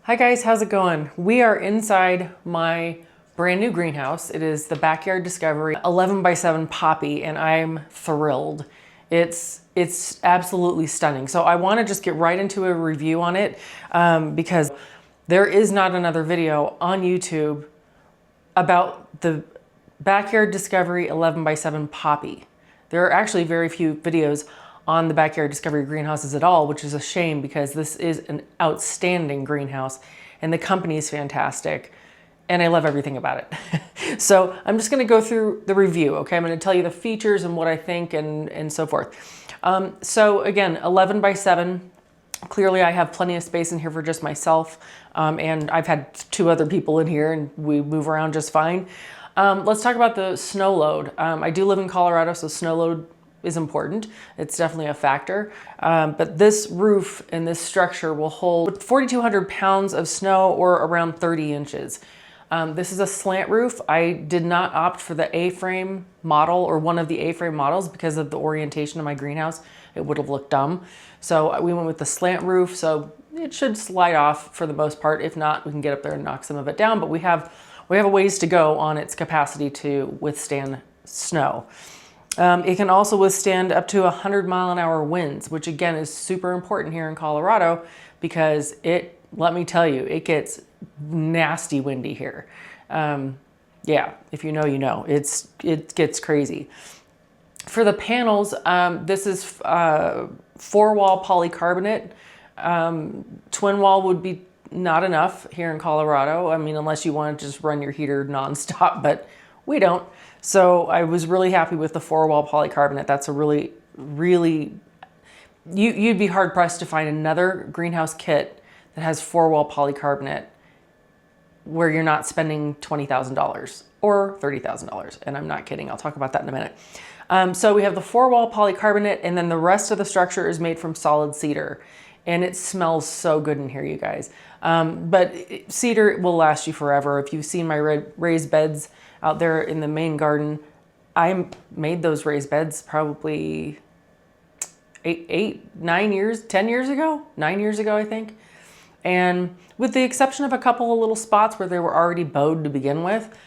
Hi guys, how's it going? We are inside my brand new greenhouse. It is the Backyard Discovery 11 by 7 Poppy, and I'm thrilled. It's absolutely stunning. So I want to just get right into a review on it because there is not another video on YouTube about the Backyard Discovery 11 by 7 Poppy. There are actually very few videos on the Backyard Discovery greenhouses at all, which is a shame because this is an outstanding greenhouse and the company is fantastic and I love everything about it. So I'm just gonna go through the review, okay? I'm gonna tell you the features and what I think and so forth. So again, 11 by 7. Clearly I have plenty of space in here for just myself and I've had 2 other people in here and we move around just fine. Let's talk about the snow load. I do live in Colorado, so snow load is important. It's definitely a factor. But this roof and this structure will hold 4,200 pounds of snow or around 30 inches. This is a slant roof. I did not opt for the A-frame model or one of the A-frame models because of the orientation of my greenhouse. It would have looked dumb. So we went with the slant roof. So it should slide off for the most part. If not, we can get up there and knock some of it down, but we have a ways to go on its capacity to withstand snow. It can also withstand up to 100-mile-an-hour winds, which again is super important here in Colorado because let me tell you, it gets nasty windy here. Yeah, if you know, you know. It gets crazy. For the panels, this is 4-wall polycarbonate. Twin wall would be not enough here in Colorado. I mean, unless you want to just run your heater nonstop, but we don't. So I was really happy with the 4-wall polycarbonate. That's a really, you'd be hard pressed to find another greenhouse kit that has 4-wall polycarbonate where you're not spending $20,000 or $30,000. And I'm not kidding. I'll talk about that in a minute. So we have the 4-wall polycarbonate, and then the rest of the structure is made from solid cedar. And it smells so good in here, you guys. But cedar will last you forever. If you've seen my raised beds out there in the main garden, I made those raised beds probably 9 years, 10 years ago, 9 years ago, I think. And with the exception of a couple of little spots where they were already bowed to begin with,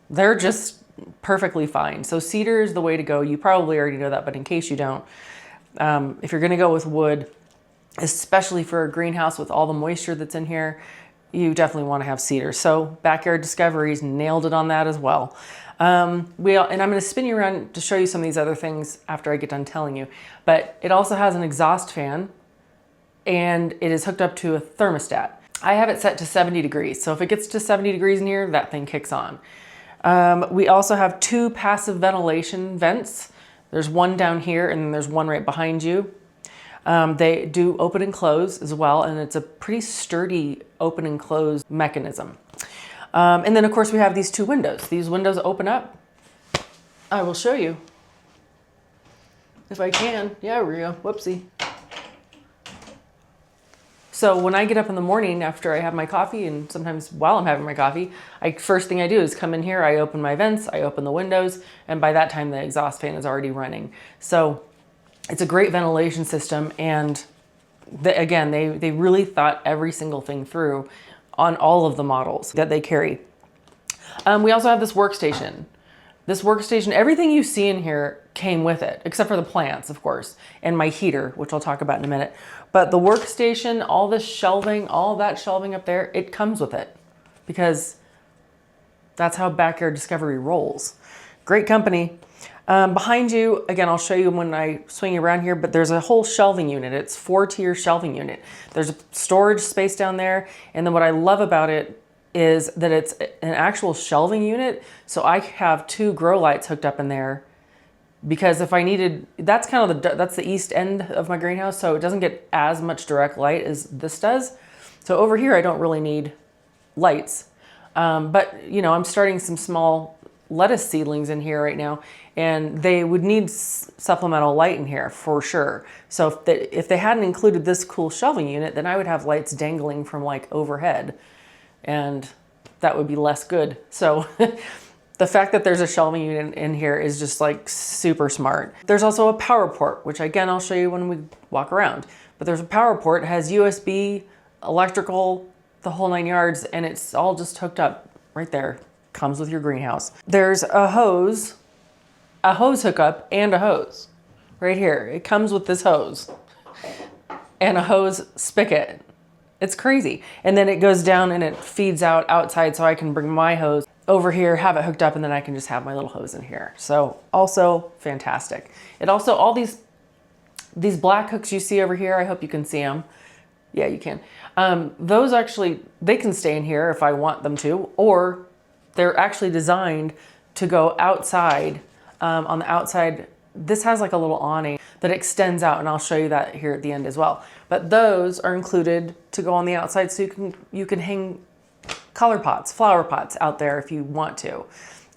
they're just perfectly fine. So cedar is the way to go. You probably already know that, but in case you don't, if you're gonna go with wood, especially for a greenhouse with all the moisture that's in here, you definitely want to have cedar. So Backyard Discoveries nailed it on that as well. And I'm going to spin you around to show you some of these other things after I get done telling you. But it also has an exhaust fan and it is hooked up to a thermostat. I have it set to 70 degrees. So if it gets to 70 degrees in here, that thing kicks on. We also have 2 passive ventilation vents. There's one down here and then there's one right behind you. They do open and close as well, and it's a pretty sturdy open and close mechanism. And then of course we have these 2 windows. These windows open up. I will show you if I can. Yeah, we go. Whoopsie. So when I get up in the morning after I have my coffee, and sometimes while I'm having my coffee, first thing I do is come in here, I open my vents, I open the windows, and by that time the exhaust fan is already running. So it's a great ventilation system, and again, they really thought every single thing through on all of the models that they carry. We also have this workstation. This workstation, everything you see in here came with it, except for the plants, of course, and my heater, which I'll talk about in a minute. But the workstation, all this shelving, all that shelving up there, it comes with it because that's how Backyard Discovery rolls. Great company. Behind you, again, I'll show you when I swing around here, but there's a whole shelving unit. It's 4-tier shelving unit. There's a storage space down there. And then what I love about it is that it's an actual shelving unit. So I have 2 grow lights hooked up in there because if I needed, that's the east end of my greenhouse. So it doesn't get as much direct light as this does. So over here, I don't really need lights. But you know, I'm starting some small lettuce seedlings in here right now, and they would need supplemental light in here for sure. So if they hadn't included this cool shelving unit, then I would have lights dangling from like overhead, and that would be less good. So the fact that there's a shelving unit in here is just like super smart. There's also a power port, which again, I'll show you when we walk around. But there's a power port, it has USB, electrical, the whole 9 yards, and it's all just hooked up right there. Comes with your greenhouse. There's a hose hookup and a hose right here. It comes with this hose and a hose spigot. It's crazy. And then it goes down and it feeds out outside, so I can bring my hose over here, have it hooked up, and then I can just have my little hose in here. So also fantastic. It also, all these black hooks you see over here, I hope you can see them. Yeah, you can. Those actually, they can stay in here if I want them to, or they're actually designed to go outside. On the outside, this has like a little awning that extends out, and I'll show you that here at the end as well. But those are included to go on the outside, so you can hang color pots, flower pots out there if you want to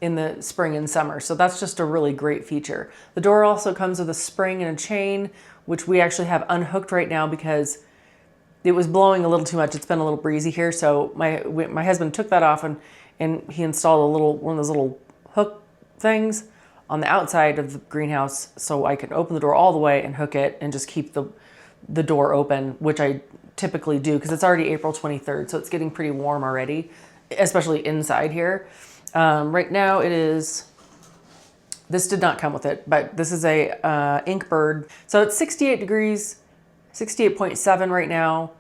in the spring and summer. So that's just a really great feature. The door also comes with a spring and a chain, which we actually have unhooked right now because it was blowing a little too much. It's been a little breezy here. So my husband took that off and he installed one of those little hook things on the outside of the greenhouse, so I can open the door all the way and hook it and just keep the door open, which I typically do because it's already April 23rd, so it's getting pretty warm already, especially inside here. Right now it is, this did not come with it, but this is a Inkbird. So it's 68 degrees, 68.7 right now.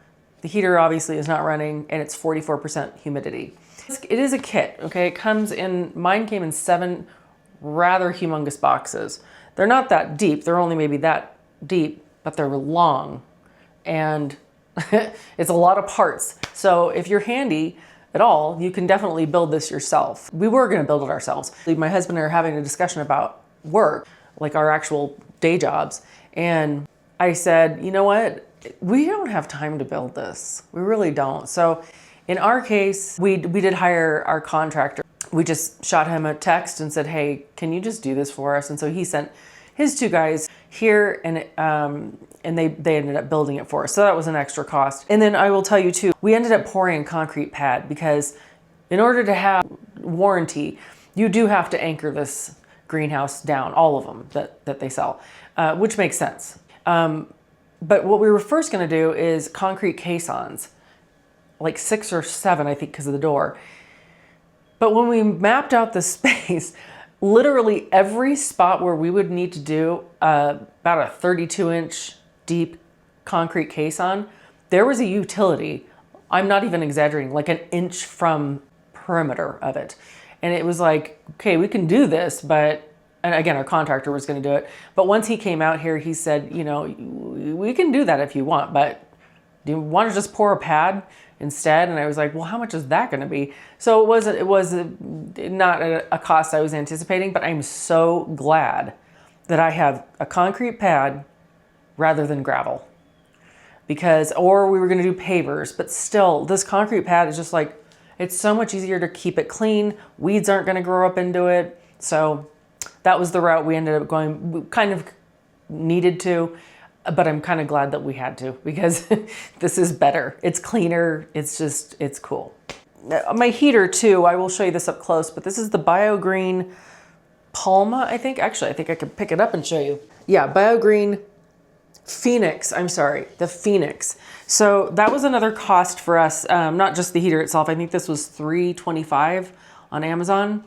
The heater obviously is not running, and it's 44% humidity. It is a kit, okay? It comes in, mine came in 7 rather humongous boxes. They're not that deep. They're only maybe that deep, but they're long, and it's a lot of parts. So if you're handy at all, you can definitely build this yourself. We were gonna build it ourselves. My husband and I are having a discussion about work, like our actual day jobs. And I said, you know what? We don't have time to build this. We really don't. So in our case, we did hire our contractor. We just shot him a text and said, hey, can you just do this for us? And so he sent his 2 guys here, and they ended up building it for us. So that was an extra cost. And then I will tell you too, we ended up pouring a concrete pad because in order to have warranty, you do have to anchor this greenhouse down, all of them that they sell, which makes sense. But what we were first gonna do is concrete caissons, like 6 or 7, I think, because of the door. But when we mapped out the space, literally every spot where we would need to do about a 32-inch deep concrete caisson, there was a utility. I'm not even exaggerating, like an inch from perimeter of it. And it was like, okay, we can do this, but, and again, our contractor was gonna do it. But once he came out here, he said, you know, we can do that if you want, but do you want to just pour a pad instead? And I was like, well, how much is that going to be? So it was not a cost I was anticipating, but I'm so glad that I have a concrete pad rather than gravel, or we were going to do pavers, but still this concrete pad is just like, it's so much easier to keep it clean. Weeds aren't going to grow up into it. So that was the route we ended up going. We kind of needed to, but I'm kind of glad that we had to, because this is better. It's cleaner. It's cool. My heater too, I will show you this up close, but this is the BioGreen Palma, I think. Actually, I think I could pick it up and show you. Yeah, BioGreen Phoenix, I'm sorry, the Phoenix. So that was another cost for us, not just the heater itself. I think this was $325 on Amazon.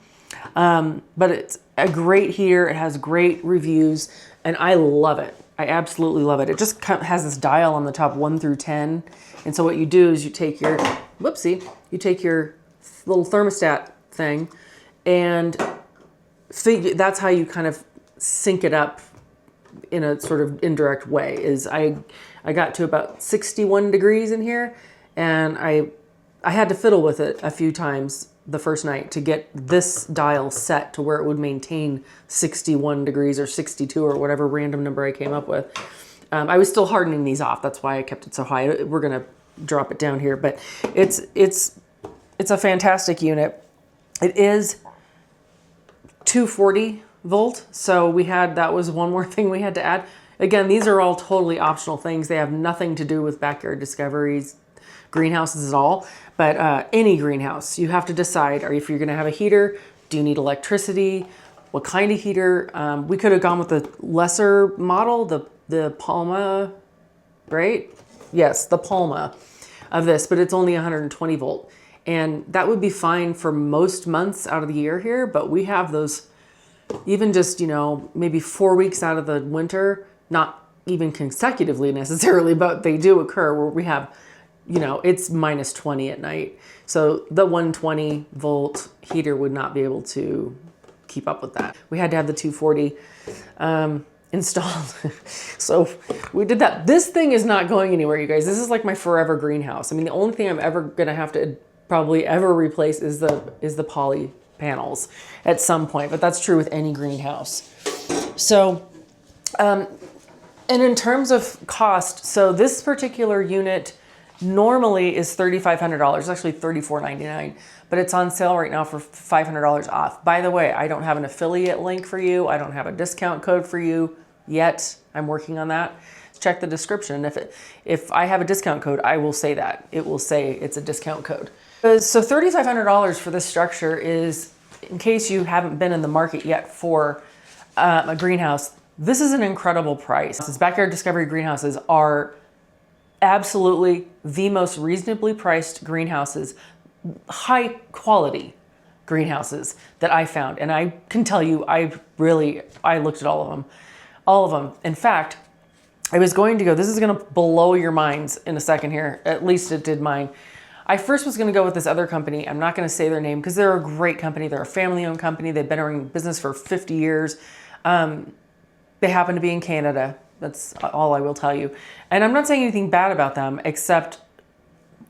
But it's a great heater. It has great reviews, and I love it. I absolutely love it. It just has this dial on the top, 1 through 10. And so what you do is you take your, you take your little thermostat thing, and that's how you kind of sync it up in a sort of indirect way. Is I got to about 61 degrees in here, and I had to fiddle with it a few times the first night to get this dial set to where it would maintain 61 degrees or 62 or whatever random number I came up with. I was still hardening these off. That's why I kept it so high. We're gonna drop it down here, but it's a fantastic unit. It is 240 volt. So that was one more thing we had to add. Again, these are all totally optional things. They have nothing to do with Backyard Discoveries greenhouses at all. But any greenhouse, you have to decide, if you're gonna have a heater, do you need electricity? What kind of heater? We could have gone with the lesser model, the Palma, right? Yes, the Palma. of this, but it's only 120 volt. And that would be fine for most months out of the year here, but we have those even just, you know, maybe 4 weeks out of the winter, not even consecutively necessarily, but they do occur where we have, you know, it's minus 20 at night. So the 120 volt heater would not be able to keep up with that. We had to have the 240 installed. So we did that. This thing is not going anywhere, you guys. This is like my forever greenhouse. I mean, the only thing I'm ever gonna have to probably ever replace is the poly panels at some point, but that's true with any greenhouse. So, and in terms of cost, so this particular unit normally is $3,500. It's actually $34.99, but it's on sale right now for $500 off. By the way, I don't have an affiliate link for you. I don't have a discount code for you yet. I'm working on that. Check the description. If I have a discount code, I will say that. It will say it's a discount code. So $3,500 for this structure is, in case you haven't been in the market yet for a greenhouse, this is an incredible price. These backyard discovery greenhouses are absolutely the most reasonably priced greenhouses, high quality greenhouses that I found. And I can tell you, I looked at all of them. All of them. In fact, I was going to go, this is going to blow your minds in a second here. At least it did mine. I first was going to go with this other company. I'm not going to say their name because they're a great company. They're a family-owned company. They've been in business for 50 years. They happen to be in Canada. That's all I will tell you. And I'm not saying anything bad about them, except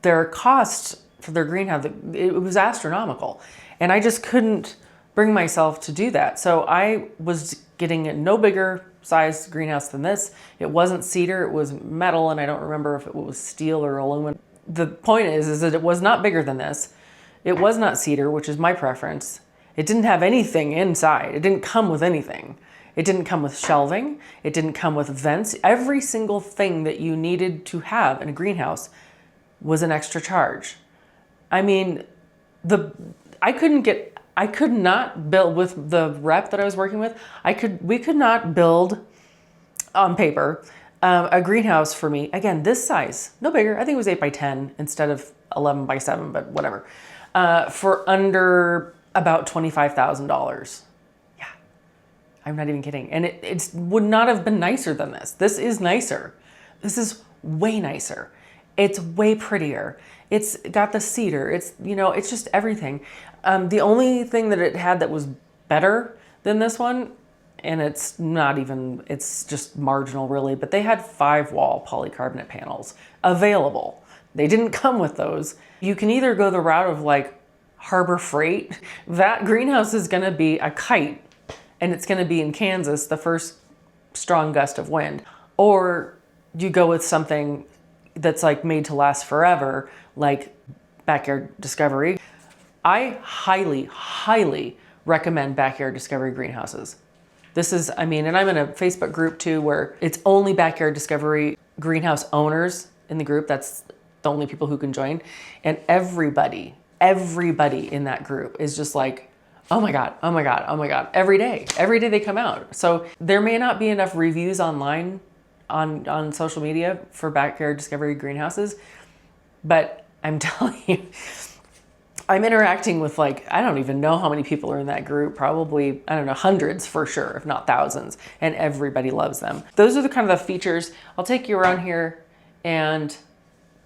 their cost for their greenhouse, it was astronomical. And I just couldn't bring myself to do that. So I was getting a no bigger size greenhouse than this. It wasn't cedar, it was metal, and I don't remember if it was steel or aluminum. The point is that it was not bigger than this. It was not cedar, which is my preference. It didn't have anything inside. It didn't come with anything. It didn't come with shelving. It didn't come with vents. Every single thing that you needed to have in a greenhouse was an extra charge. I mean, I could not build with the rep that I was working with. We could not build on paper a greenhouse for me. Again, this size, no bigger. I think it was 8 by 10 instead of 11 by 7, but whatever. For under about $25,000. Yeah, I'm not even kidding. And it would not have been nicer than this. This is nicer. This is way nicer. It's way prettier. It's got the cedar. It's, you know, it's just everything. The only thing that it had that was better than this one, and it's not even, it's just marginal really, but they had 5-wall polycarbonate panels available. They didn't come with those. You can either go the route of like Harbor Freight. That greenhouse is gonna be a kite, and it's gonna be in Kansas, the first strong gust of wind. Or you go with something that's like made to last forever, like Backyard Discovery. I highly, highly recommend Backyard Discovery greenhouses. This is, I mean, and I'm in a Facebook group too, where it's only Backyard Discovery greenhouse owners in the group. That's the only people who can join. And everybody in that group is just like, oh my God, oh my God, oh my God. Every day they come out. So there may not be enough reviews online on social media for Backyard Discovery greenhouses, but I'm telling you, I'm interacting with like, I don't even know how many people are in that group, probably, I don't know, hundreds for sure, if not thousands, and everybody loves them. Those are the kind of the features. I'll take you around here and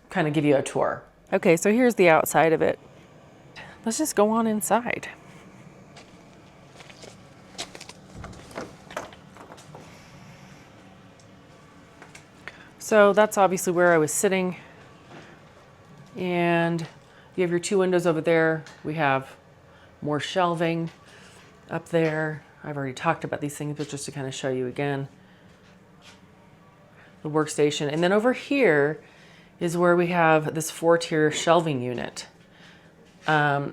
kind of give you a tour. Okay, so here's the outside of it. Let's just go on inside. So that's obviously where I was sitting. And you have your 2 windows over there. We have more shelving up there. I've already talked about these things, but just to kind of show you again. The workstation. And then over here is where we have this 4-tier shelving unit. Yeah,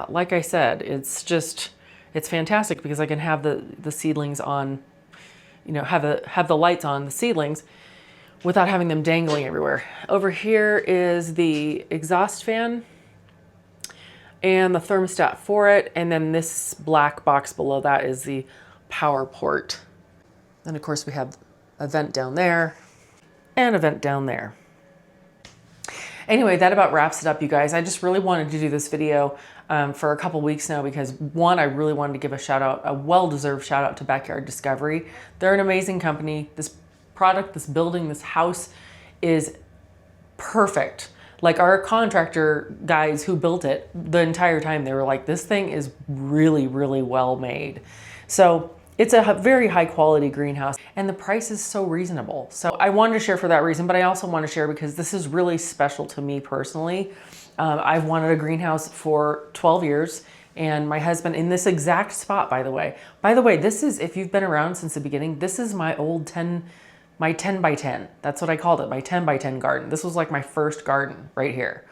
like I said, it's fantastic because I can have the seedlings on, you know, have the lights on the seedlings without having them dangling everywhere. Over here is the exhaust fan and the thermostat for it. And then this black box below that is the power port. And of course we have a vent down there and a vent down there. Anyway, that about wraps it up, you guys. I just really wanted to do this video for a couple weeks now because one, I really wanted to give a shout out, a well-deserved shout out to Backyard Discovery. They're an amazing company. This product, this building, this house is perfect. Like our contractor guys who built it, the entire time they were like, this thing is really, really well made. So it's a very high quality greenhouse and the price is so reasonable. So I wanted to share for that reason, but I also want to share because this is really special to me personally. I've wanted a greenhouse for 12 years and my husband in this exact spot, by the way. By the way, this is, if you've been around since the beginning, this is my old 10 by 10. That's what I called it, my 10 by 10 garden. This was like my first garden right here.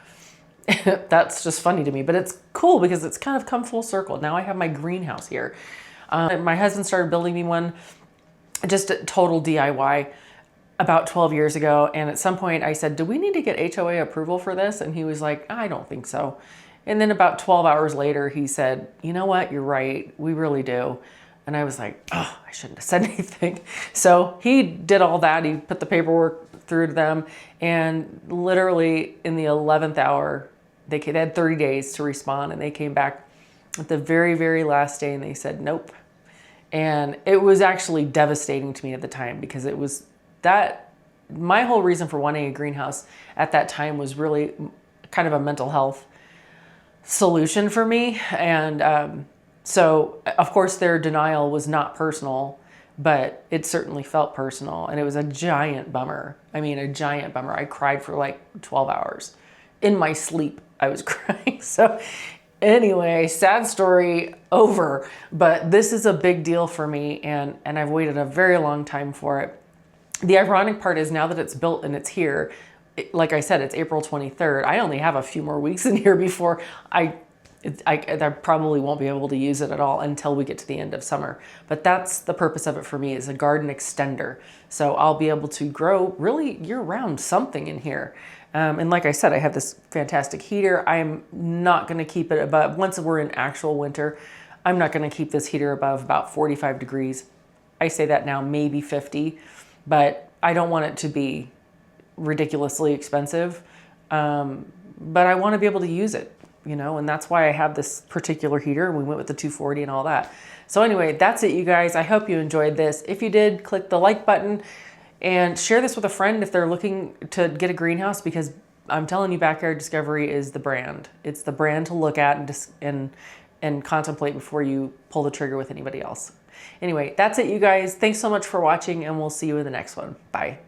That's just funny to me, but it's cool because it's kind of come full circle. Now I have my greenhouse here. My husband started building me one, just a total DIY about 12 years ago. And at some point I said, do we need to get HOA approval for this? And he was like, I don't think so. And then about 12 hours later, he said, you know what? You're right. We really do. And I was like, oh, I shouldn't have said anything. So he did all that. He put the paperwork through to them. And literally in the 11th hour, they had 30 days to respond. And they came back at the very, very last day and they said, nope. And it was actually devastating to me at the time because it was that, my whole reason for wanting a greenhouse at that time was really kind of a mental health solution for me. And, so, of course, their denial was not personal, but it certainly felt personal. And it was a giant bummer. I mean, a giant bummer. I cried for like 12 hours. In my sleep, I was crying. So anyway, sad story over. But this is a big deal for me, and I've waited a very long time for it. The ironic part is now that it's built and it's here, like I said, it's April 23rd. I only have a few more weeks in here before I probably won't be able to use it at all until we get to the end of summer. But that's the purpose of it for me, is a garden extender. So I'll be able to grow really year-round something in here. And like I said, I have this fantastic heater. I'm not gonna keep it above, once we're in actual winter, I'm not gonna keep this heater above about 45 degrees. I say that now, maybe 50, but I don't want it to be ridiculously expensive. But I wanna be able to use it. You know, and that's why I have this particular heater. We went with the 240 and all that. So anyway, that's it, you guys. I hope you enjoyed this. If you did, click the like button and share this with a friend if they're looking to get a greenhouse, because I'm telling you, Backyard Discovery is the brand. It's the brand to look at and contemplate before you pull the trigger with anybody else. Anyway, that's it, you guys. Thanks so much for watching, and we'll see you in the next one. Bye.